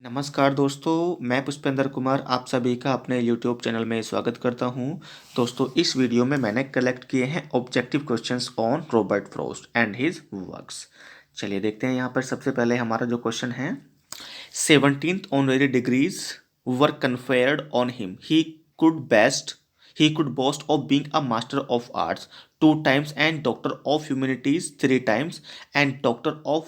नमस्कार दोस्तों, मैं पुष्पेंद्र कुमार आप सभी का अपने यूट्यूब चैनल में स्वागत करता हूं। दोस्तों, इस वीडियो में मैंने कलेक्ट किए हैं objective questions on Robert Frost and his works. चलिए देखते हैं। यहाँ पर सबसे पहले हमारा जो क्वेश्चन है, 17th honorary degrees were conferred on him. He could boast of being a master of arts 2 times and doctor of humanities 3 times and doctor of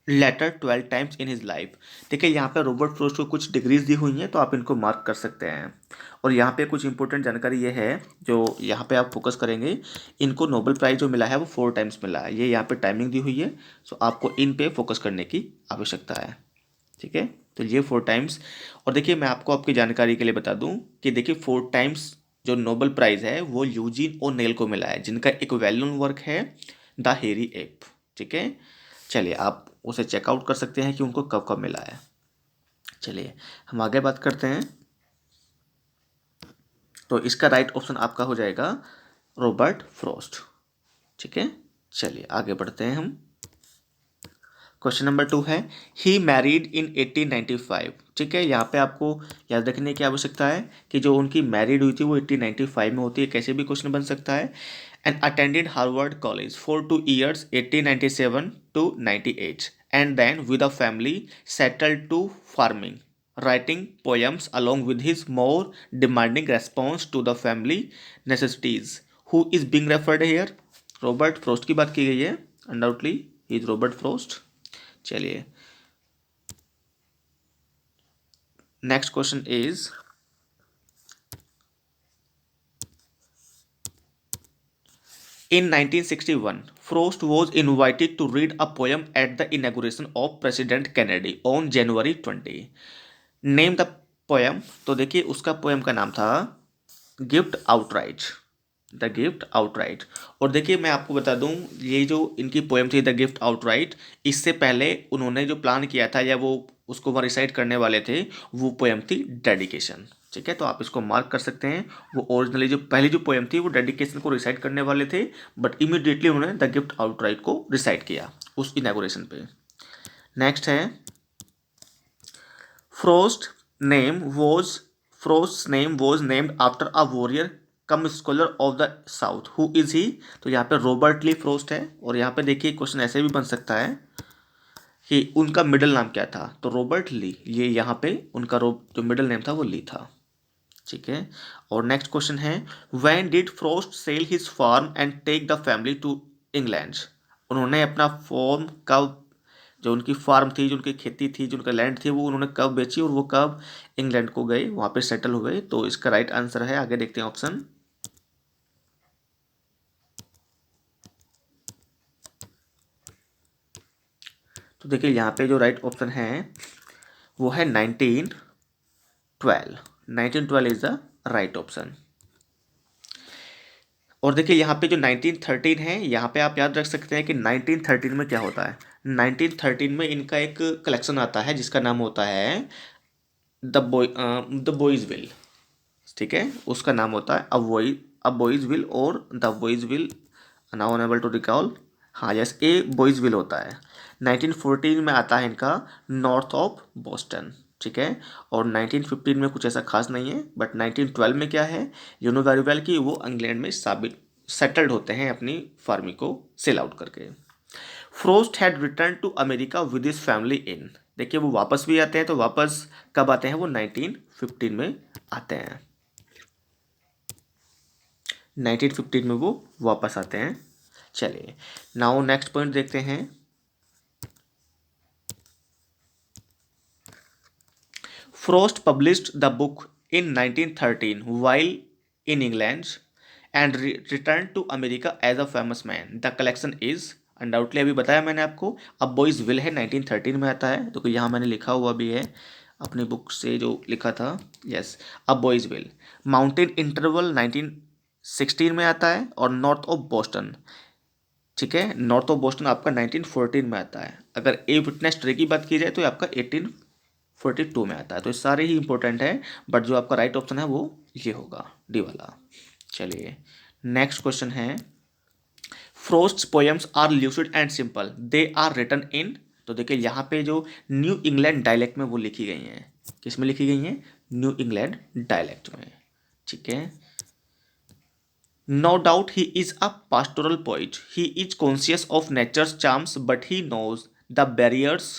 letter 12 times in his life. देखिए यहाँ पे Robert Frost को कुछ degrees दी हुई हैं, तो आप इनको मार्क कर सकते हैं। और यहाँ पे कुछ इंपॉर्टेंट जानकारी ये है जो यहाँ पे आप फोकस करेंगे। इनको नोबेल प्राइज जो मिला है वो 4 टाइम्स मिला है। ये यहाँ पे टाइमिंग दी हुई है, सो आपको इन पे फोकस करने की आवश्यकता है। ठीक है, तो ये 4 टाइम्स। और देखिए मैं आपको आपकी जानकारी के लिए बता दूँ कि देखिए 4 टाइम्स जो नोबेल प्राइज है वो यूजीन और नेल को मिला है, जिनका एक वेल नोन वर्क है द हेरी एप। ठीक है, चलिए आप उसे चेकआउट कर सकते हैं कि उनको कब कब मिला है। चलिए हम आगे बात करते हैं। तो इसका राइट ऑप्शन आपका हो जाएगा रॉबर्ट फ्रॉस्ट। ठीक है, चलिए आगे बढ़ते हैं हम। क्वेश्चन नंबर 2 है, ही मैरिड इन 1895। ठीक है, यहाँ पे आपको याद रखने की आवश्यकता है कि जो उनकी मैरिड हुई थी वो 1895 में होती है। कैसे भी क्वेश्चन बन सकता है। And attended Harvard college for 2 years 1897 to 98 and then with a family settled to farming, writing poems along with his more demanding response to the family necessities. Who is being referred here? Robert Frost की बात की गई है। Undoubtedly he is Robert Frost. चलिए next question is, in 1961 Frost was invited to read a poem at the inauguration of President Kennedy on January 20. Name the poem। तो देखिए उसका poem का नाम था gift outright, the gift outright. और देखिए मैं आपको बता दूं, ये जो इनकी पोएम थी द गिफ्ट आउटराइट, इससे पहले उन्होंने जो प्लान किया था या वो उसको वहाँ रिसाइट करने वाले थे, वो पोएम थी डेडिकेशन। ठीक है, तो आप इसको मार्क कर सकते हैं। वो ओरिजिनली जो पहली जो पोएम थी वो डेडिकेशन को रिसाइट करने वाले थे, बट इमीडिएटली उन्होंने द गिफ्ट आउटराइट को रिसाइट किया उस इनॉग्रेशन पे। नेक्स्ट है, frost name was frost name was named after a warrior come scholar of the south. Who is he? तो यहाँ पे रॉबर्ट ली फ्रोस्ट है। और यहाँ पे देखिए क्वेश्चन ऐसे भी बन सकता है कि उनका मिडिल नाम क्या था। तो रॉबर्ट ली, ये यहाँ पे उनका जो मिडिल नेम था वो ली था। ठीक है, और नेक्स्ट क्वेश्चन है, when did Frost sell his farm and take the family to England. उन्होंने अपना फॉर्म कब, जो उनकी फार्म थी, जो उनकी खेती थी, जो उनका लैंड थी, वो उन्होंने कब बेची और वो कब इंग्लैंड को गए, वहाँ पे सेटल हो गए। तो इसका राइट आंसर है, आगे देखते हैं ऑप्शन। तो देखिए यहाँ पे जो राइट ऑप्शन है वो है 1912। 1912 इज द राइट ऑप्शन। और देखिए यहाँ पे जो 1913 है, यहाँ पे आप याद रख सकते हैं कि 1913 में क्या होता है। 1913 में इनका एक कलेक्शन आता है जिसका नाम होता है द बॉयज विल। ठीक है, उसका नाम होता है अ बॉयज विल और the boy's will, now unable to recall. हाँ यस, ए बॉयज विल होता है। 1914 में आता है इनका नॉर्थ ऑफ बोस्टन। ठीक है, और 1915 में कुछ ऐसा खास नहीं है, बट 1912 में क्या है, यू नो वेरी वेल कि वो इंग्लैंड में साबित सेटल्ड होते हैं अपनी फार्मिंग को सेल आउट करके। Frost had return to America with his family in. देखिए वो वापस भी आते हैं, तो वापस कब आते हैं, वो 1915 में आते हैं। 1915 में वो वापस आते हैं। चलिए नाउ नेक्स्ट पॉइंट देखते हैं। Frost published the book in 1913 while in England and returned to America as a famous man. The collection is undoubtedly, अभी बताया मैंने आपको, अब बॉयज विल है 1913 में आता है, तो यहाँ मैंने लिखा हुआ भी है अपनी बुक से जो लिखा था। यस, अब बॉयज विल। माउंटेन इंटरवल 1916 में आता है और नॉर्थ ऑफ बोस्टन। ठीक है, नॉर्थ ऑफ बोस्टन आपका 1914 में आता है। अगर ए विटनेस ट्रे की बात की जाए तो ये आपका 1842 में आता है। तो ये सारे ही इंपॉर्टेंट है, बट जो आपका राइट ऑप्शन है वो ये होगा, डी वाला। चलिए नेक्स्ट क्वेश्चन है, Frost's poems are lucid and simple, they are written in. तो देखिए यहाँ पे जो न्यू इंग्लैंड डायलेक्ट में वो लिखी गई हैं, किस में लिखी गई हैं, न्यू इंग्लैंड डायलेक्ट में, ठीक है। No doubt he is a pastoral poet. He is conscious of nature's charms, but he knows the barriers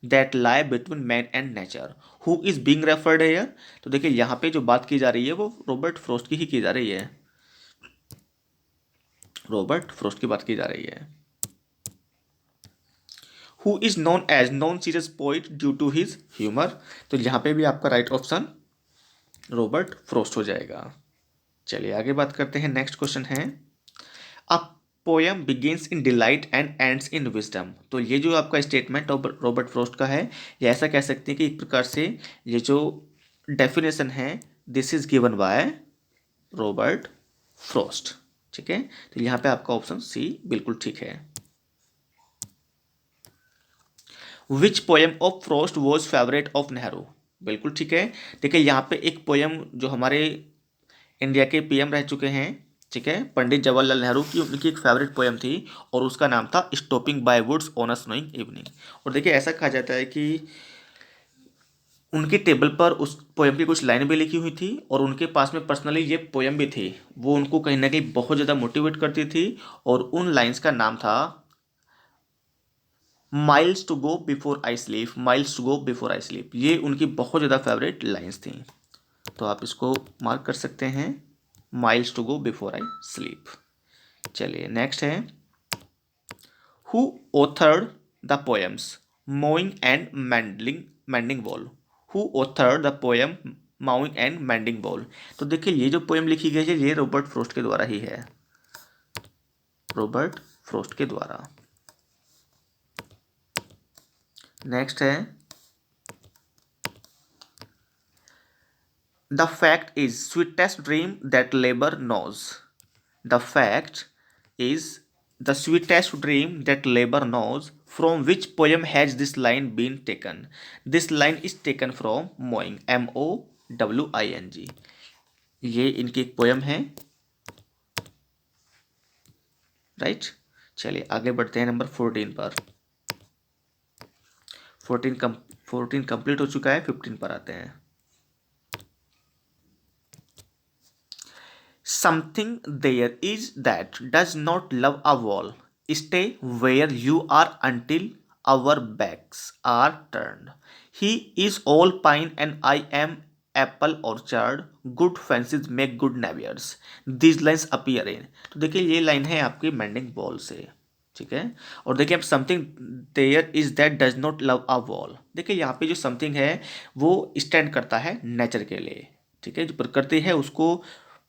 that lie between man and nature. Who is being referred here? तो देखिए यहाँ पे जो बात की जा रही है वो रॉबर्ट फ्रॉस्ट की ही की जा रही है, रॉबर्ट फ्रॉस्ट की बात की जा रही है। Who is known as non-serious poet due to his humor? तो यहाँ पे भी आपका राइट ऑप्शन रॉबर्ट फ्रॉस्ट हो जाएगा। चलिए आगे बात करते हैं। नेक्स्ट क्वेश्चन है a poem begins in delight and ends in wisdom. तो ये जो आपका स्टेटमेंट रॉबर्ट फ्रॉस्ट का है, ये ऐसा कह सकते हैं कि एक प्रकार से ये जो डेफिनेशन है this is given by Robert Frost, ठीक है। तो यहाँ पे आपका ऑप्शन सी बिल्कुल ठीक है। Which poem of Frost was favourite of Nehru? बिल्कुल ठीक है। देखिए यहाँ पे एक पोएम जो हमारे इंडिया के पीएम रह चुके हैं, ठीक है, पंडित जवाहरलाल नेहरू की, उनकी एक फेवरेट पोएम थी और उसका नाम था stopping by woods on a snowing evening. और देखिए ऐसा कहा जाता है कि उनके टेबल पर उस पोएम की कुछ लाइन भी लिखी हुई थी और उनके पास में पर्सनली ये पोएम भी थी, वो उनको कहीं ना कहीं बहुत ज़्यादा मोटिवेट करती थी और उन लाइन्स का नाम था miles to go before I sleep, miles to go before I sleep. ये उनकी बहुत ज़्यादा फेवरेट लाइन्स थी, तो आप इसको मार्क कर सकते हैं, miles to go before I sleep. चलिए नेक्स्ट है who authored the poems mowing and mending wall? Who authored the poem mowing and mending wall? तो देखिए ये जो पोएम लिखी गई है ये रॉबर्ट फ्रॉस्ट के द्वारा ही है, रॉबर्ट फ्रॉस्ट के द्वारा। नेक्स्ट है the fact is sweetest dream that labour knows. The fact is the sweetest dream that labour knows from which poem has this line been taken? This line is taken from mowing, MOWING। ये इनकी एक poem है, right. चलिए आगे बढ़ते हैं number 14 पर। 14 complete हो चुका है, 15 पर आते हैं। Something there is that does not love a wall, stay where you are until our backs are turned, he is all pine and I am apple orchard, good fences make good neighbours, these lines appear in. तो देखिए ये line है आपकी मैंडिंग wall से, ठीक है। और देखिए अब something there is that does not love a wall, देखिए यहाँ पे जो समथिंग है वो स्टैंड करता है नेचर के लिए, ठीक है। जो प्रकृति है उसको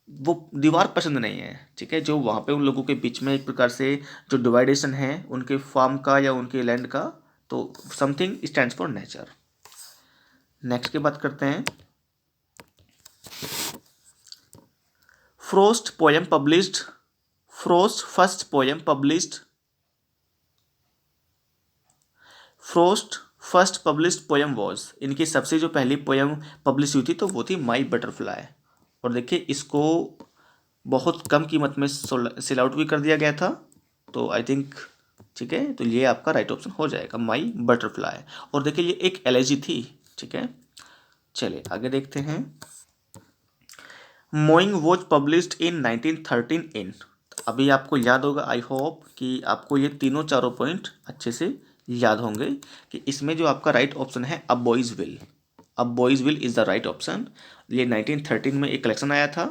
वो दीवार पसंद नहीं है, ठीक है। जो वहाँ पे उन लोगों के बीच में एक प्रकार से जो डिवाइडेशन है उनके फार्म का या उनके लैंड का, तो something stands for nature. Next की बात करते हैं Frost poem published, Frost first poem published, Frost first published poem was, इनकी सबसे जो पहली पोएम पब्लिश हुई थी तो वो थी माई बटरफ्लाई। और देखिए इसको बहुत कम कीमत में सेल आउट भी कर दिया गया था, तो आई थिंक ठीक है, तो ये आपका राइट ऑप्शन हो जाएगा माई बटरफ्लाई। और देखिए ये एक एलेजी थी, ठीक है। चलिए आगे देखते हैं मोइंग वॉज पब्लिश्ड इन 1913 इन। अभी आपको याद होगा, आई होप कि आपको ये तीनों चारों पॉइंट अच्छे से याद होंगे कि इसमें जो आपका राइट ऑप्शन है a boy's will, a boy's will is the right option. ये 1913 में एक कलेक्शन आया था,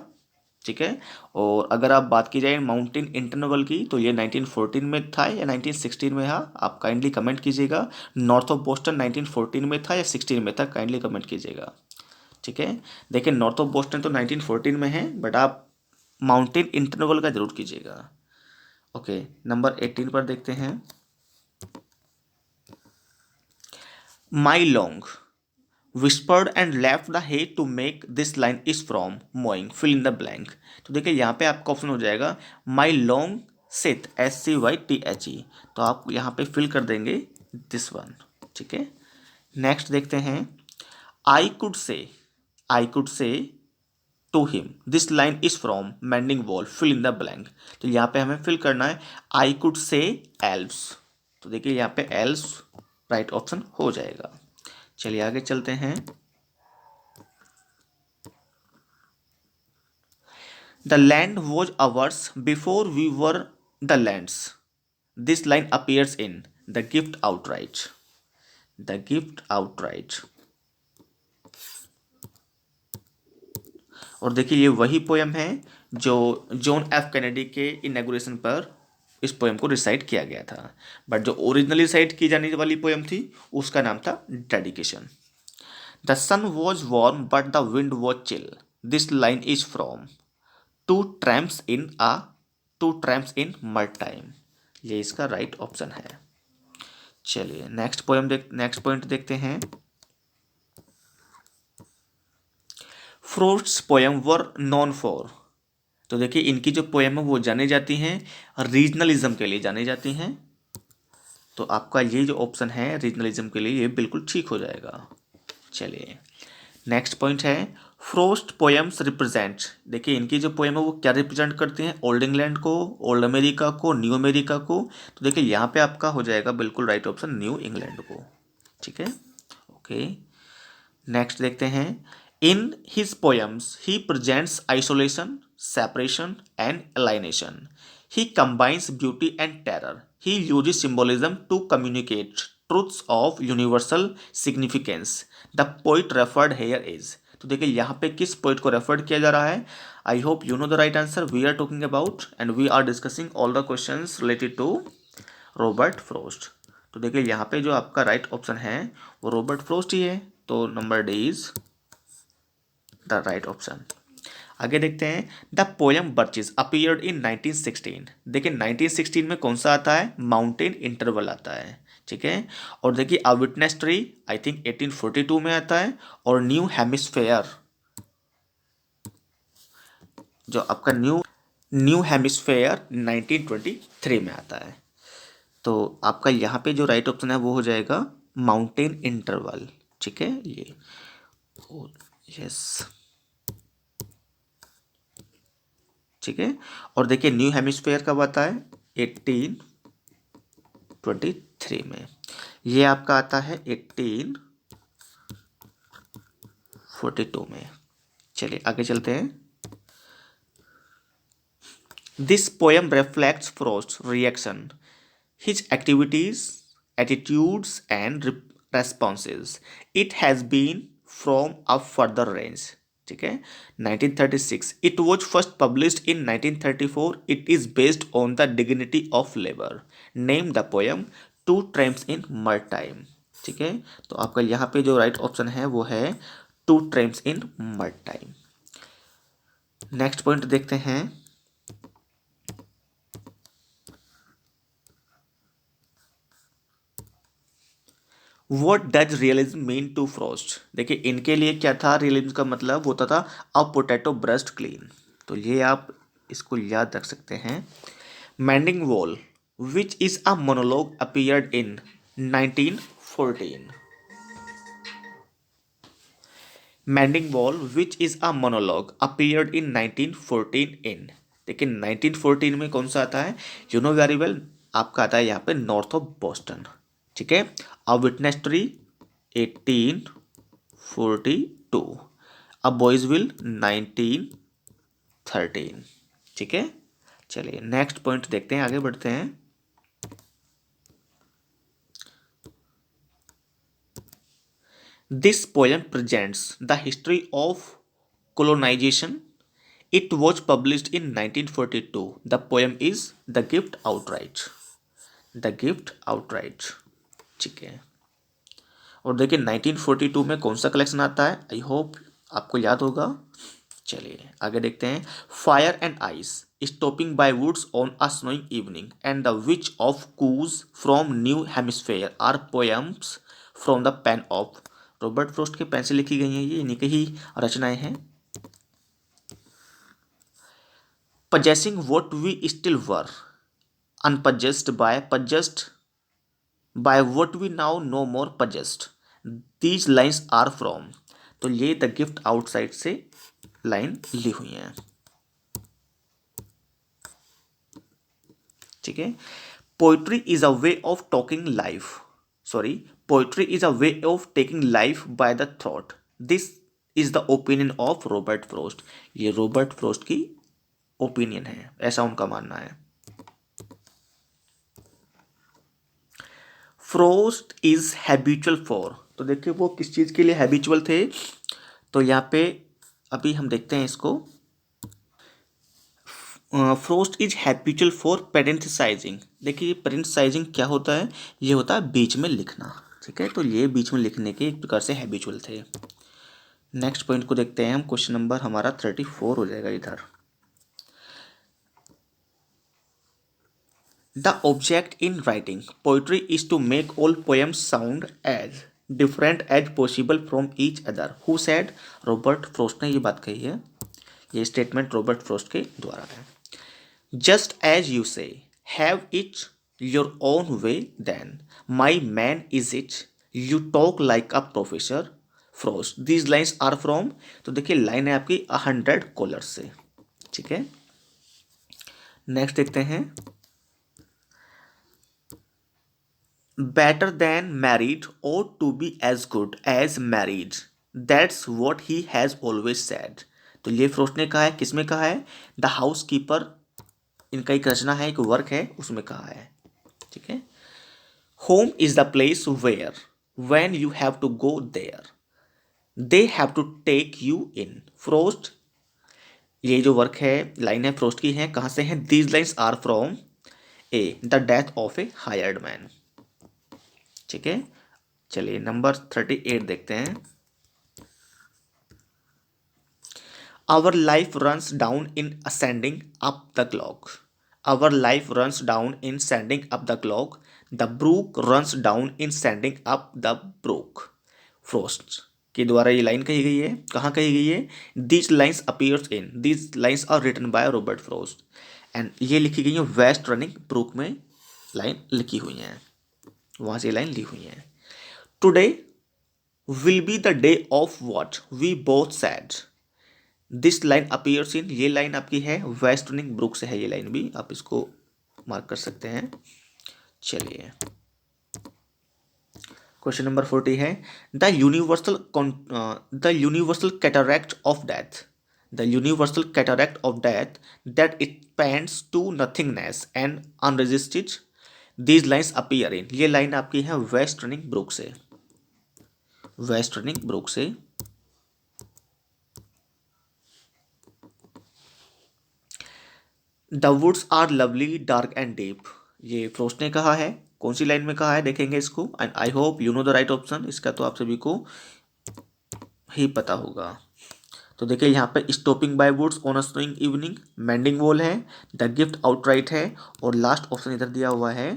ठीक है। और अगर आप बात की जाए माउंटेन इंटरवल की तो ये 1914 में था या 1916 में था, आप काइंडली कमेंट कीजिएगा। नॉर्थ ऑफ बोस्टन 1914 में था या 16 में था, काइंडली कमेंट कीजिएगा, ठीक है। देखिए नॉर्थ ऑफ बोस्टन तो 1914 में है, बट आप माउंटेन इंटरवल का जरूर कीजिएगा। ओके नंबर 18 पर देखते हैं my long whispered and left the hay to make this line is from mowing fill in the blank। तो देखिए यहाँ पे आपका ऑप्शन हो जाएगा my long scythe SCYTHE, तो आप यहाँ पे फिल कर देंगे दिस वन, ठीक है। नेक्स्ट देखते हैं I could say to him this line is from mending wall fill in the blank। तो यहाँ पे हमें फिल करना है I could say elves। तो देखिए यहाँ पे elves राइट ऑप्शन हो जाएगा। चलिए आगे चलते हैं। The land was ours before we were the lands. This line appears in the gift outright. The gift outright. और देखिए ये वही पोयम है जो जॉन एफ कैनेडी के इनॉग्रेशन पर इस पोयम को रिसाइट किया गया था, बट जो ओरिजिनली रिसाइट की जाने वाली पोयम थी उसका नाम था dedication. The sun was warm but the wind was chill. This line is from two tramps in uh two tramps in mud time. ये इसका राइट ऑप्शन है। चलिए नेक्स्ट पॉइंट देखते हैं। फ्रोस्ट्स पोयम वर नॉन फॉर। तो देखिए इनकी जो पोयम है वो जानी जाती हैं रीजनलिज्म के लिए जानी जाती हैं। तो आपका ये जो ऑप्शन है रीजनलिज्म के लिए ये बिल्कुल ठीक हो जाएगा। चलिए नेक्स्ट पॉइंट है फ्रोस्ट पोएम्स रिप्रेजेंट। देखिए इनकी जो पोएम है वो क्या रिप्रेजेंट करती हैं, ओल्ड इंग्लैंड को, ओल्ड अमेरिका को, न्यू अमेरिका को। तो देखिए यहाँ पे आपका हो जाएगा बिल्कुल राइट ऑप्शन न्यू इंग्लैंड को। ठीक है, ओके। नेक्स्ट देखते हैं। In his poems he presents isolation, separation and alienation. He combines beauty and terror. He uses symbolism to communicate truths of universal significance. The poet referred here is. तो देखिए यहाँ पे किस पोइट को referred किया जा रहा है। I hope you know the right answer. We are talking about and we are discussing all the questions related to Robert Frost. तो देखिए यहाँ पे जो आपका राइट ऑप्शन है वो रॉबर्ट फ्रोस्ट ही है। तो number D is the right option. आगे देखते हैं। The poem birches appeared in 1916। देखिए 1916 में कौन सा आता है, माउंटेन इंटरवल आता है। ठीक है, और देखिए a witness tree I think 1842 में आता है, और न्यू हेमिस्फेयर जो आपका न्यू हेमिस्फेयर 1923 में आता है। तो आपका यहाँ पे जो राइट ऑप्शन है वो हो जाएगा माउंटेन इंटरवल। ठीक है, ये यस ठीक है। और देखिए न्यू हेमिस्फेयर कब आता है, 1823 में। ये आपका आता है 1842 में। चलिए आगे चलते हैं। This poem reflects Frost's reaction, his activities, attitudes and responses. It has been from a further range. ठीक है, 1936 it was first published in 1934। It is based on the dignity of labour. Name the poem two tramps in mud time. ठीक है, तो आपका यहाँ पे जो right option है वो है two tramps in mud time. Next point देखते हैं। What does realism mean to Frost. देखिए इनके लिए क्या था, रियलिज्म का मतलब होता था अ पोटैटो ब्रस्ट क्लीन। तो ये आप इसको याद रख सकते हैं। Mending wall which is a monologue appeared in 1914। Mending wall which is a monologue appeared in 1914 in. देखिए 1914 में कौन सा आता है, यू नो वेरी वेल, आपका आता है यहाँ पे नॉर्थ ऑफ बोस्टन। ठीक है, अ विटनेस ट्री 1842, अ बॉयजविल 1913। ठीक है, चलिए नेक्स्ट पॉइंट देखते हैं, आगे बढ़ते हैं। This poem presents the history of colonization. It was published in 1942. The poem is The Gift Outright. The Gift Outright. ठीक है, और देखिए 1942 में कौन सा कलेक्शन आता है, आई होप आपको याद होगा। चलिए आगे देखते हैं। Fire and ice, stopping by woods on a snowing evening and the witch of Coos from new hemisphere are poems from the pen of. Robert Frost के पेन से लिखी गई हैं, ये इन्हीं की ही रचनाएं हैं। Possessing what we still were, possessed by what we now no more possessed. These lines are from। तो ये द गिफ्ट आउटसाइड से लाइन ली हुई हैं। ठीक है, poetry is a way of talking life, sorry, poetry is a way of taking life by the throat, this is the opinion of Robert Frost. ये Robert Frost की opinion है, ऐसा उनका मानना है। फ्रॉस्ट इज हैबिचुअल फॉर, तो देखिए वो किस चीज़ के लिए हैबिचुअल थे, तो यहाँ पे अभी हम देखते हैं इसको। Frost is habitual for parenthesising. देखिए पेरेंथेसाइजिंग क्या होता है, ये होता है बीच में लिखना, ठीक है, तो ये बीच में लिखने के एक प्रकार से हैबिचुअल थे। नेक्स्ट पॉइंट को देखते हैं हम, क्वेश्चन नंबर हमारा 34 हो जाएगा इधर। The object in writing poetry is to make all poems sound as different as possible from each other, who said, Robert Frost ने ये बात कही है, ये स्टेटमेंट रॉबर्ट फ्रॉस्ट के द्वारा है। Just as you say have it your own way then my man is it you talk like a professor Frost, these lines are from, तो देखिए लाइन है आपकी 100 कॉलर्स से, ठीक है। नेक्स्ट देखते हैं, बेटर देन मैरिड और to be as good as married, that's what he has always said, तो ये फ्रॉस्ट ने कहा है, किसमें कहा है, द हाउस कीपर, इनका एक रचना है, एक वर्क है, उसमें कहा है, ठीक है। Home is the place where when you have to go there they have to take you in, Frost, ये जो वर्क है, लाइन है फ्रॉस्ट की है, कहाँ से है, these lines are from a the death of a hired man, ठीक है। चलिए नंबर 38 देखते हैं। Our life runs down in ascending up the clock, our life runs down in sending up the clock, the brook runs down in sending up the brook, Frost के द्वारा ये line कही गई है, कहाँ कही गई है, these lines appears in, these lines are written by Robert Frost, and ये लिखी गई है वेस्ट रनिंग ब्रूक में, लाइन लिखी हुई है, वहाँ से लाइन ली हुई है। Today will be the day of what we both said, this line appears in, ये लाइन आपकी है वेस्ट रनिंग ब्रूक से है, ये लाइन भी आप इसको मार्क कर सकते हैं। चलिए क्वेश्चन नंबर 40 है, the universal cataract of death, the universal cataract of death that it paints to nothingness and unresisted, these lines appear in, ये लाइन आपकी है वेस्ट रनिंग ब्रूक से, वेस्ट रनिंग ब्रूक से। The woods are lovely dark and deep, ये Frost ने कहा है, कौन सी लाइन में कहा है देखेंगे इसको, and I hope you know the right option, इसका तो आप सभी को ही पता होगा। तो देखिए यहाँ पे stopping by woods on a snowing evening, mending wall है, द गिफ्ट आउटराइट है, और लास्ट ऑप्शन इधर दिया हुआ है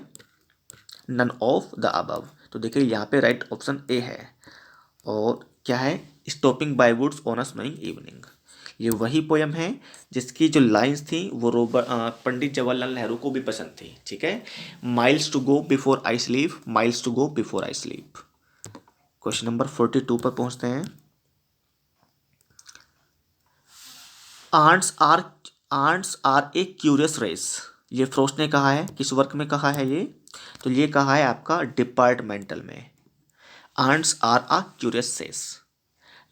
नन ऑफ द अबव, तो देखिए यहाँ पे राइट ऑप्शन ए है, और क्या है, stopping by woods on a snowing evening, ये वही पोयम है जिसकी जो लाइंस थी वो पंडित जवाहरलाल नेहरू को भी पसंद थी, ठीक है। Miles to go before I sleep, miles to go before I sleep. Question number 42 पर पहुंचते हैं। Ants are a curious race, ये फ्रॉस्ट ने कहा है, किस वर्क में कहा है ये, तो ये कहा है आपका डिपार्टमेंटल में। Ants are a curious race,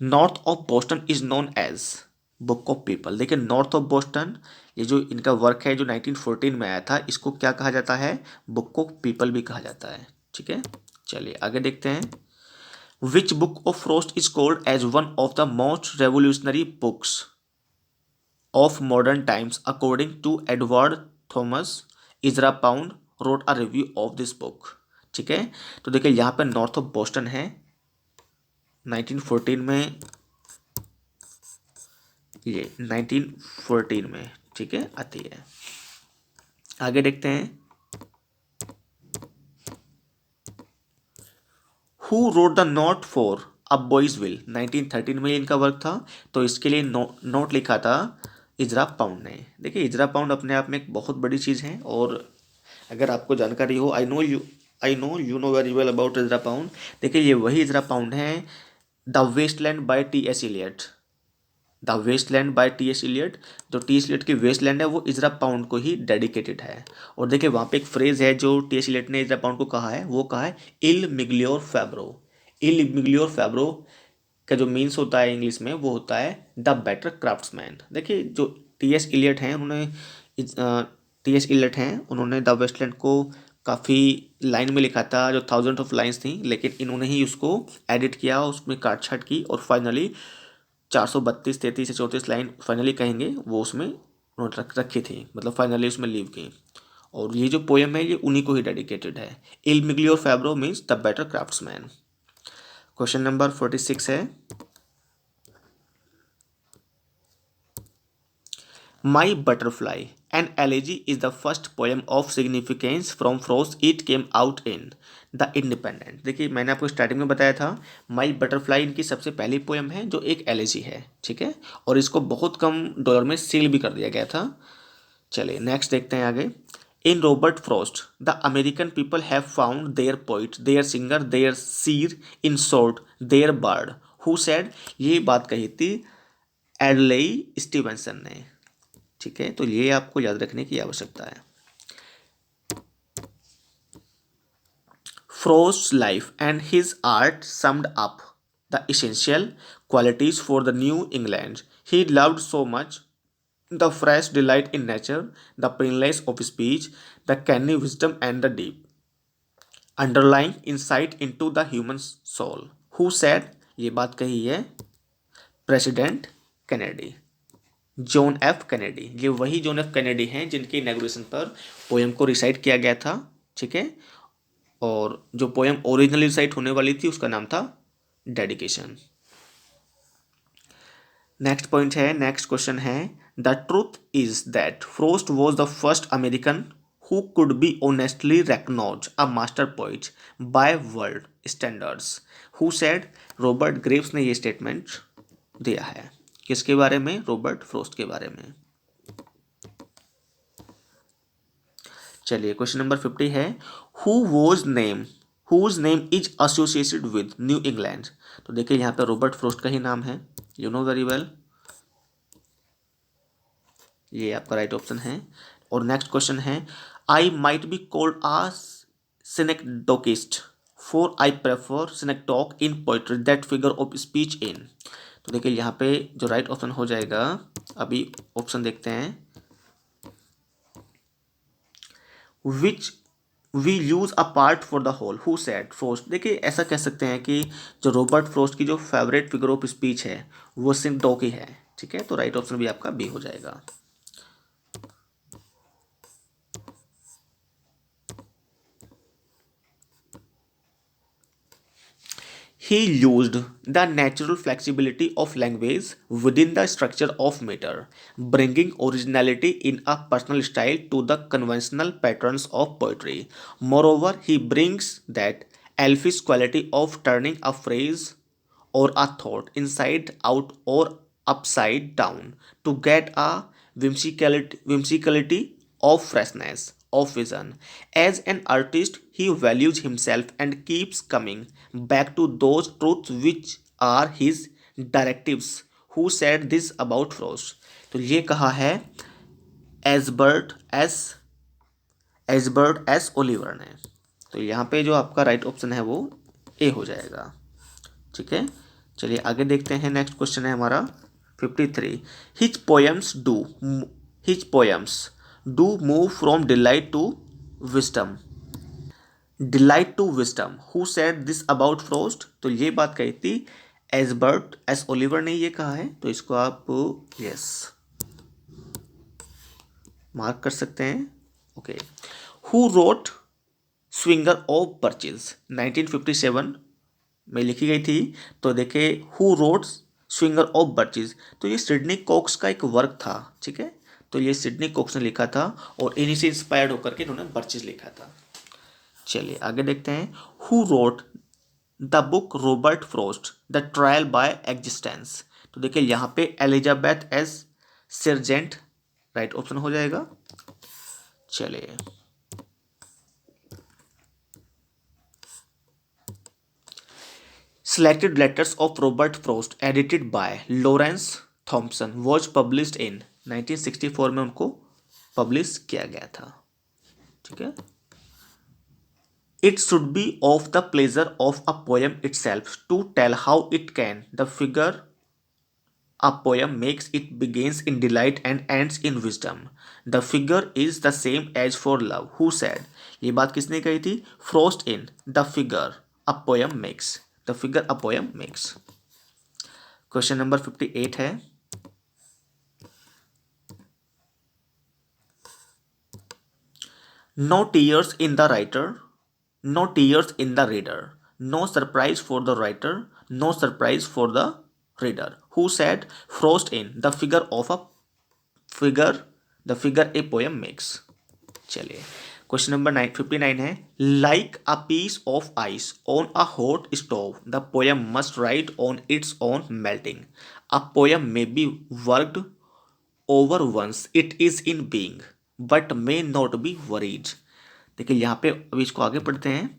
north of Boston is known as book of people, देखिए नॉर्थ ऑफ बोस्टन, ये जो इनका वर्क है जो 1914 में आया था, इसको क्या कहा जाता है, बुक ऑफ पीपल भी कहा जाता है, ठीक है। चलिए आगे देखते हैं। Which book of Frost is called as one of the most revolutionary books of modern times according to Edward Thomas, Ezra Pound wrote a review of this book, ठीक है। तो देखिए यहाँ पे नॉर्थ ऑफ बोस्टन है, 1914 में, ये 1914 में, ठीक है, आती है। आगे देखते हैं। Who wrote the note for a boy's will, 1913 में इनका वर्क था, तो इसके लिए नोट लिखा था इजरा पाउंड ने। देखिए इजरा पाउंड अपने आप में एक बहुत बड़ी चीज़ है, और अगर आपको जानकारी हो, I know you know very well about Ezra Pound. देखिए ये वही इजरा पाउंड है, the wasteland by T S Eliot, the wasteland by T S Eliot. जो टी एस इलियट की वेस्टलैंड है वो इजरा पाउंड को ही डेडिकेटेड है। और देखिए वहाँ पे एक फ्रेज है जो टी एस इलियट ने इजरा पाउंड को कहा है, वो कहा है इल मिग्लियोर फैब्रो। इल मिग्लियोर फैब्रो का जो मीन्स होता है इंग्लिश में वो होता है द बेटर क्राफ्ट्समैन। देखिए जो टी एस इलियट हैं उन्होंने द वेस्टलैंड को काफ़ी लाइन में लिखा था, जो थाउजेंड ऑफ लाइंस थी, लेकिन इन्होंने ही उसको एडिट किया, उसमें काट छाट की और फाइनली 432 33 से 34 लाइन फाइनली कहेंगे वो उसमें उन्होंने रखी थी, मतलब फाइनली उसमें लीव की। और ये जो पोएम है ये उन्हीं को ही डेडिकेटेड है। इल मिग्लियोर फैब्रो means the better craftsman. Question number 46 है, My Butterfly, an elegy, is the first poem of significance from Frost. It came out in the independent. देखिए मैंने आपको स्टार्टिंग में बताया था माई बटरफ्लाई इनकी सबसे पहली पोएम है जो एक एलेजी है, ठीक है, और इसको बहुत कम डॉलर में सेल भी कर दिया गया था। चलिए नेक्स्ट देखते हैं आगे। In Robert Frost the American people have found their poet, their singer, their seer, in short their bard, who said. ये बात कही थी एडलेई स्टीवेंसन ने, ठीक है, तो ये आपको याद रखने की आवश्यकता है। Frost's life and his art summed up the essential qualities for the New England. He loved so much the fresh delight in nature, the painless of speech, the canny wisdom and the deep underlying insight into the human soul, who said. ये बात कही है president Kennedy, John F Kennedy. ये वही John F Kennedy हैं जिनके inauguration पर poem को रिसाइट किया गया था, ठीक है, और जो पोएम ओरिजिनली रिसाइट होने वाली थी उसका नाम था डेडिकेशन। नेक्स्ट पॉइंट है, नेक्स्ट क्वेश्चन है, the truth is that Frost was the first American who could be honestly recognised a master poet by world standards, who said. Robert Graves ने ये स्टेटमेंट दिया है। किसके बारे में? रॉबर्ट फ्रॉस्ट के बारे में। चलिए क्वेश्चन नंबर 50 है, whose name is associated with New England. तो देखिए यहाँ पे रॉबर्ट फ्रॉस्ट का ही नाम है, यू नो वेरी वेल, ये आपका राइट ऑप्शन है। और नेक्स्ट क्वेश्चन है, I might be called a synecdochist for I prefer synecdoche in poetry that figure of speech in. तो देखिए यहाँ पे जो राइट ऑप्शन हो जाएगा, अभी ऑप्शन देखते हैं, which we use a part for the whole, who said. Frost. देखिए ऐसा कह सकते हैं कि जो रॉबर्ट फ्रोस्ट की जो फेवरेट फिगर ऑफ स्पीच है वो सिनेक्डोक ही है, ठीक है, तो राइट ऑप्शन भी आपका बी हो जाएगा। He used the natural flexibility of language within the structure of meter, bringing originality in a personal style to the conventional patterns of poetry. Moreover, he brings that elfish quality of turning a phrase or a thought inside out or upside down to get a whimsicality of freshness of vision. As an artist, he values himself and keeps coming back to those truths which are his directives. Who said this about Frost? तो ये कहा है एजबर्ट S Oliver ने। तो यहाँ पे जो आपका राइट ऑप्शन है वो ए हो जाएगा, ठीक है। चलिए आगे देखते हैं, नेक्स्ट क्वेश्चन है हमारा 53। His poems do move from delight to wisdom, who said this about Frost. तो ये बात कही थी एजबर्ट एस ओलिवर ने ये कहा है, तो इसको आप यस मार्क कर सकते हैं, okay. Who wrote swinger of birches 1957 में लिखी गई थी। तो देखिए who wrote swinger of birches, तो ये सिडनी कॉक्स का एक वर्क था, ठीक है, तो ये सिडनी कॉक्स ने लिखा था और इन्हीं से इंस्पायर्ड होकर के इन्होंने बर्चेस लिखा था। चलिए आगे देखते हैं, who wrote the book Robert Frost the trial by existence. तो देखिए यहाँ पे Elizabeth S sergeant right option हो जाएगा। चलिए Selected letters of Robert Frost edited by Lawrence Thomson was published in 1964 में उनको पब्लिश किया गया था। ठीक है। It should be of the pleasure of a poem itself to tell how it can the figure a poem makes it begins in delight and ends in wisdom. The figure is the same as for love. Who said? ये बात किसने कही थी? Frost in the figure a poem makes. The figure a poem makes. Question number 58 है, no tears in the writer, no tears in the reader, no surprise for the writer, no surprise for the reader. Who said frost in the figure of a figure the figure a poem makes? चलिए question number 59 है, like a piece of ice on a hot stove the poem must ride on its own melting. A poem may be worked over once it is in being but may not be worried. देखिए यहाँ पे अभी इसको आगे पढ़ते हैं.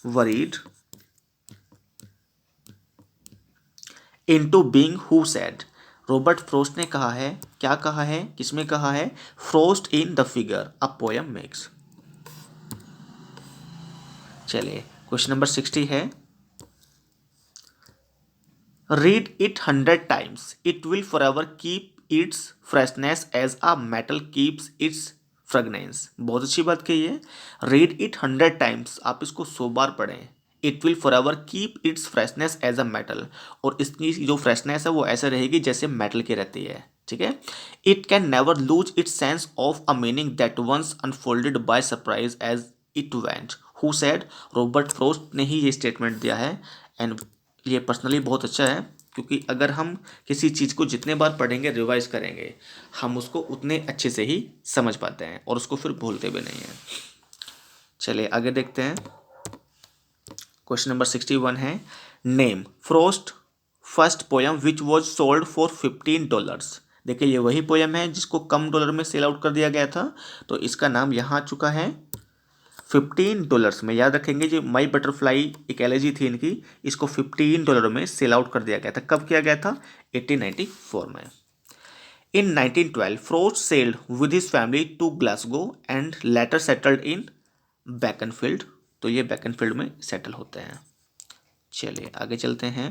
Worried into being. Who said? Robert Frost ने कहा है. क्या कहा है? किसमें कहा है? Frost in the figure a poem makes. चलिए क्वेश्चन नंबर 60 है, read it 100 times it will for ever keep its freshness as a metal keeps its fragrance. बहुत अच्छी बात कही है. रीड इट 100 टाइम्स, आप इसको 100 बार पढ़ें. It will for ever keep its freshness as a metal, और इसकी जो फ्रेशनेस है वो ऐसे रहेगी जैसे मेटल की रहती है. ठीक है. It can never lose its sense of a meaning that once unfolded by surprise as it went. Who said? Robert Frost ने ही ये स्टेटमेंट दिया है. एंड ये पर्सनली बहुत अच्छा है, क्योंकि अगर हम किसी चीज़ को जितने बार पढ़ेंगे, रिवाइज करेंगे, हम उसको उतने अच्छे से ही समझ पाते हैं और उसको फिर भूलते भी नहीं हैं. चलिए आगे देखते हैं. क्वेश्चन नंबर 61 है, name frost first poem which was sold for $15. देखिए ये वही पोएम है जिसको कम डॉलर में सेल आउट कर दिया गया था, तो इसका नाम यहाँ आ चुका है $15 में. याद रखेंगे, जो माई बटरफ्लाई एक एलर्जी थी इनकी, इसको $15 में सेल आउट कर दिया गया था. कब किया गया था? 1894 में. In 1912 Frost sailed with his family to Glasgow and later settled in Beaconsfield. तो ये बैकनफील्ड में सेटल होते हैं. चलिए आगे चलते हैं.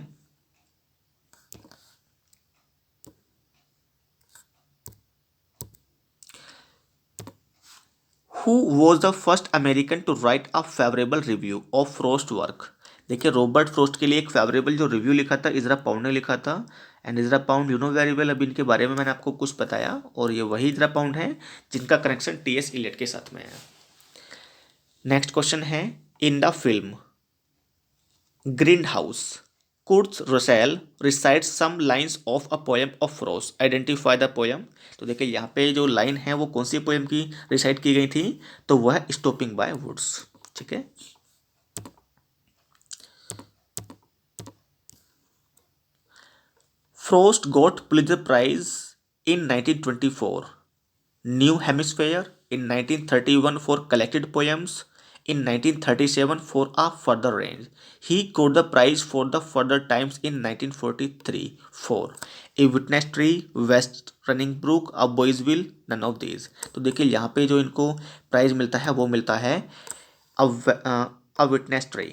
Who was the first American to write a favorable review of Frost work? देखिए रॉबर्ट फ्रोस्ट के लिए एक फेवरेबल जो रिव्यू लिखा था इजरा पाउंड ने लिखा था. And Ezra Pound you know very well, अभी इनके बारे में मैंने आपको कुछ बताया, और ये वही इजरा पाउंड है जिनका कनेक्शन टी.एस. इलियट के साथ में है. नेक्स्ट क्वेश्चन है, in the film green house Kurt's Russell recites some lines of a poem of Frost. Identify the poem. तो देखिए यहाँ पे जो लाइन है वो कौन सी पोएम की रिसाइट की गई थी? तो वह है स्टॉपिंग बाय वुड्स. ठीक है. Frost got Pulitzer prize in 1924, New Hemisphere in 1931 for collected poems, in 1937 for a further range. He got the prize for the further times in 1943 for A Witness Tree, West Running Brook, A Boy's Will, none of these. तो देखिए यहाँ पे जो इनको prize मिलता है वो मिलता है अ विटनेस ट्री.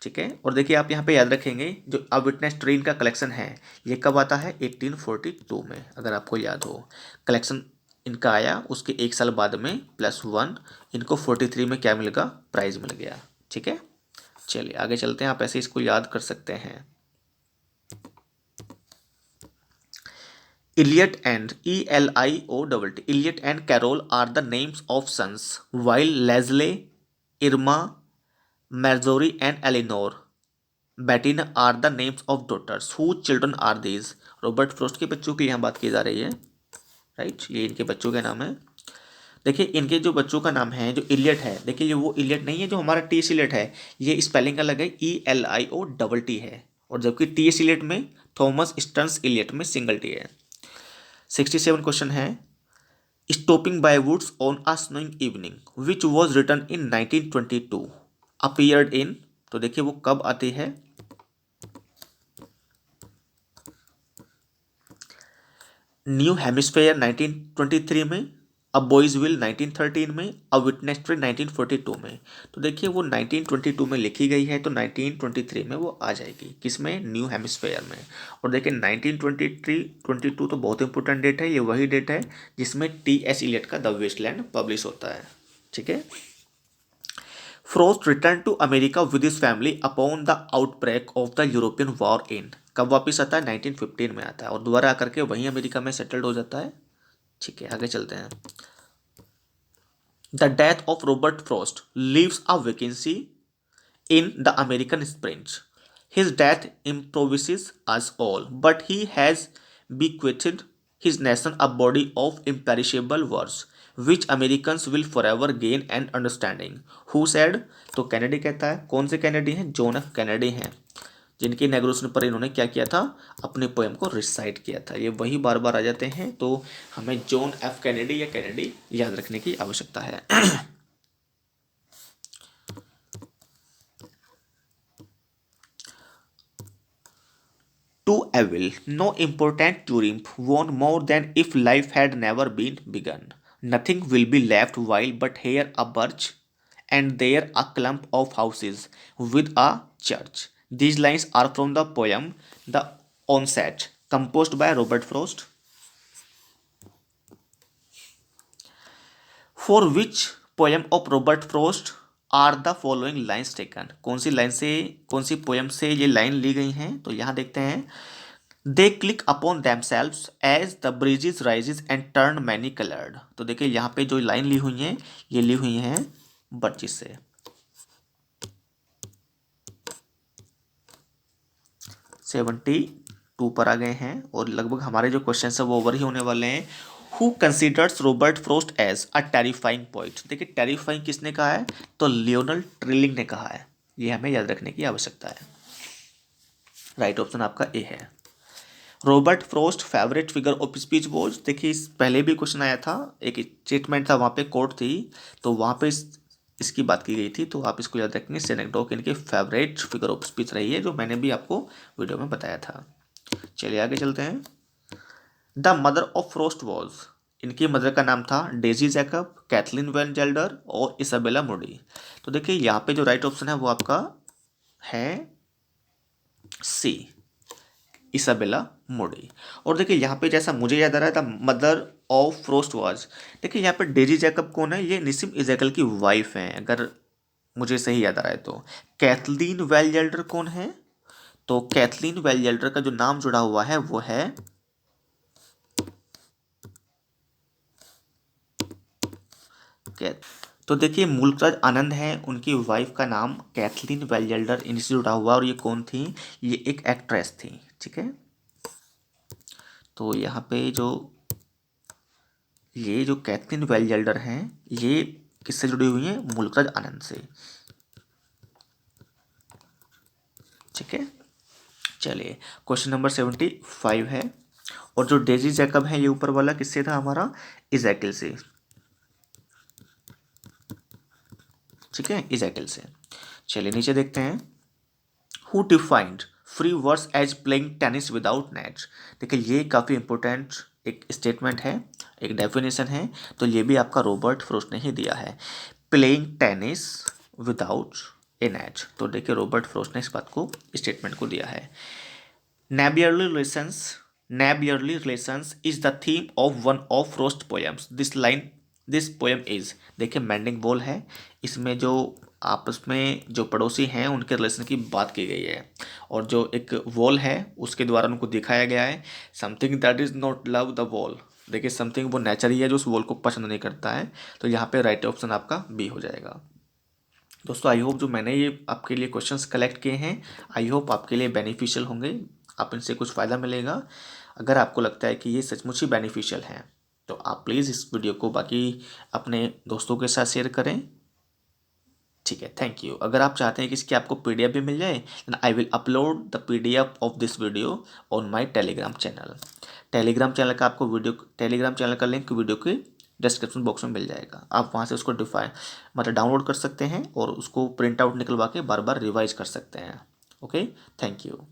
ठीक है. और देखिए आप यहाँ पे याद रखेंगे, जो अ विटनेस ट्री इनका कलेक्शन है ये कब आता है? 1842 में, अगर आपको याद हो. कलेक्शन इनका आया, उसके एक साल बाद में +1 इनको 43 में क्या मिल गया? प्राइज मिल गया. ठीक है. चलिए आगे चलते हैं. आप ऐसे इसको याद कर सकते हैं. Eliot and ELIOTT Eliot and Carol are the names of sons, while Lesley, Irma, Marjorie and Elinor, Bettina are the names of daughters. Who children are these? Robert Frost के बच्चों की यहाँ बात की जा रही है. राइट. ये इनके बच्चों के नाम है. देखिए इनके जो बच्चों का नाम है, जो इलियट है, देखिए ये वो इलियट नहीं है जो हमारा टी.एस. इलियट है, ये स्पेलिंग अलग है, ELIOTT है. और जबकि टी.एस. इलियट में थॉमस स्टर्न्स इलियट में सिंगल टी है. 67 क्वेश्चन है, stopping by woods on a snowing evening which was written in 1922 appeared in. तो देखिए वो कब आती है? न्यू हेमिस्फेयर 1923 में, अ बॉयज विल 1913 में, अ विटनेस ट्री 1942 में। तो देखिए वो 1922 में लिखी गई है, तो 1923 में वो आ जाएगी, किसमें, न्यू हेमिस्फेयर में। और देखिए 1923 22 तो बहुत इंपॉर्टेंट डेट है, ये वही डेट है जिसमें टी.एस. इलियट का द वेस्टलैंड पब्लिश होता है। ठीक है। Frost return to America with his family upon the outbreak of the European war in, कब वापिस आता है, 1915 में आता है, और दोबारा आकर के वहीं अमेरिका में सेटल्ड हो जाता है। ठीक है, आगे चलते हैं। The death of Robert Frost leaves a vacancy in the American Sprint. His death improvises us all, but he has bequeathed his nation a body of imperishable words, which Americans will forever gain an understanding. Who said? तो Kennedy कहता है। कौन से Kennedy हैं? John F Kennedy हैं, जिनकी inauguration पर इन्होंने क्या किया था, अपने पोएम को रिसाइट किया था। ये वही बार बार आ जाते हैं, तो हमें जॉन एफ कैनेडी या कैनेडी याद रखने की आवश्यकता है। To Evil, no important triumph won more than if life had never been begun. Nothing will be left wild but here a birch, and there a clump of houses with a church. These lines are from the poem The Onset, composed by Robert Frost. For which poem of Robert Frost are the following lines taken, कौन सी line से, कौन सी poem से ये line ली गई हैं? तो यहाँ देखते हैं। They click upon themselves as the breezes rises and turn many coloured. तो देखिए यहाँ पे जो लाइन ली हुई है, ये ली हुई हैं बर्चिस से। 72 पर आ गए हैं, और लगभग हमारे जो क्वेश्चन है वो ओवर ही होने वाले हैं। Who considers Robert Frost as a terrifying poet? देखिए टेरिफाइंग किसने कहा है? तो लियोनल ट्रिलिंग ने कहा है। ये हमें याद रखने की आवश्यकता है। राइट ऑप्शन आपका ए है। Robert Frost favourite figure of speech was, देखिए इस पहले भी क्वेश्चन आया था, एक स्टेटमेंट था, वहाँ पे कोर्ट थी, तो वहाँ पे इसकी बात की गई थी, तो आप इसको याद रखेंगे। सेनेक्डोक इनकी फेवरेट फिगर ऑफ स्पीच रही है, जो मैंने भी आपको वीडियो में बताया था। चलिए आगे चलते हैं। The mother of Frost was, इनकी मदर का नाम था डेजी जैकब, कैथलीन वैन जेल्डर और इसाबेला मूडी। तो देखिए यहाँ पे जो राइट ऑप्शन है वो आपका है सी, इसाबेला मूडी। और देखिए यहाँ पे जैसा मुझे याद आ रहा है, the mother of Frost was, देखिए यहाँ पे डेजी जैकब कौन है? ये निसिम इजेकल की वाइफ हैं, अगर मुझे सही याद आ रहा है तो। कैथलीन वेलजेल्डर कौन है? तो कैथलीन वेलजेल्डर का जो नाम जुड़ा हुआ है वो है तो देखिए मूलराज आनंद है, उनकी वाइफ का नाम कैथलीन वेलजेल्डर इनसे जुड़ा हुआ, और ये कौन थी? ये एक एक्ट्रेस थी। ठीक है, तो यहाँ पे जो ये जो कैथलीन वेलजेल्डर हैं, ये किससे जुड़ी हुई हैं? मूलराज आनंद से। ठीक है, चलिए क्वेश्चन नंबर 75 है, और जो डेजी जैकब है ये ऊपर वाला किससे था हमारा? इजैकिल से। ठीक है, इजैकिल से। चलिए नीचे देखते हैं। Who defined free verse as playing tennis without net? देखिए ये काफ़ी इंपॉर्टेंट एक स्टेटमेंट है, एक डेफिनेशन है, तो ये भी आपका रॉबर्ट फ्रॉस्ट ने ही दिया है, प्लेइंग टेनिस विदाउट ए नेट। तो देखिए रॉबर्ट फ्रॉस्ट ने इस बात को, स्टेटमेंट को दिया है। Neighborly relations, neighborly relations is the theme of one of Frost poems. This poem is, देखिए मैंडिंग बॉल है, इसमें जो आपस में जो पड़ोसी हैं उनके रिलेशन की बात की गई है, और जो एक वॉल है उसके द्वारा उनको दिखाया गया है something that is not love the wall. देखिए समथिंग वो नेचर ही है जो उस वॉल को पसंद नहीं करता है, तो यहाँ पे राइट ऑप्शन आपका बी हो जाएगा। दोस्तों आई होप जो मैंने ये आपके लिए क्वेश्चंस कलेक्ट किए हैं, आई होप आपके लिए बेनिफिशियल होंगे, आप इनसे कुछ फ़ायदा मिलेगा। अगर आपको लगता है कि ये सचमुच ही बेनिफिशियल हैं, तो आप प्लीज़ इस वीडियो को बाकी अपने दोस्तों के साथ शेयर करें। ठीक है, थैंक यू। अगर आप चाहते हैं कि इसकी आपको पीडीएफ भी मिल जाए, then I will upload the PDF of this video on my Telegram channel. Telegram channel का आपको टेलीग्राम चैनल का लिंक वीडियो के डिस्क्रिप्शन बॉक्स में मिल जाएगा। आप वहाँ से उसको मतलब डाउनलोड कर सकते हैं, और उसको प्रिंट आउट निकलवा के बार बार रिवाइज कर सकते हैं। Okay, thank you.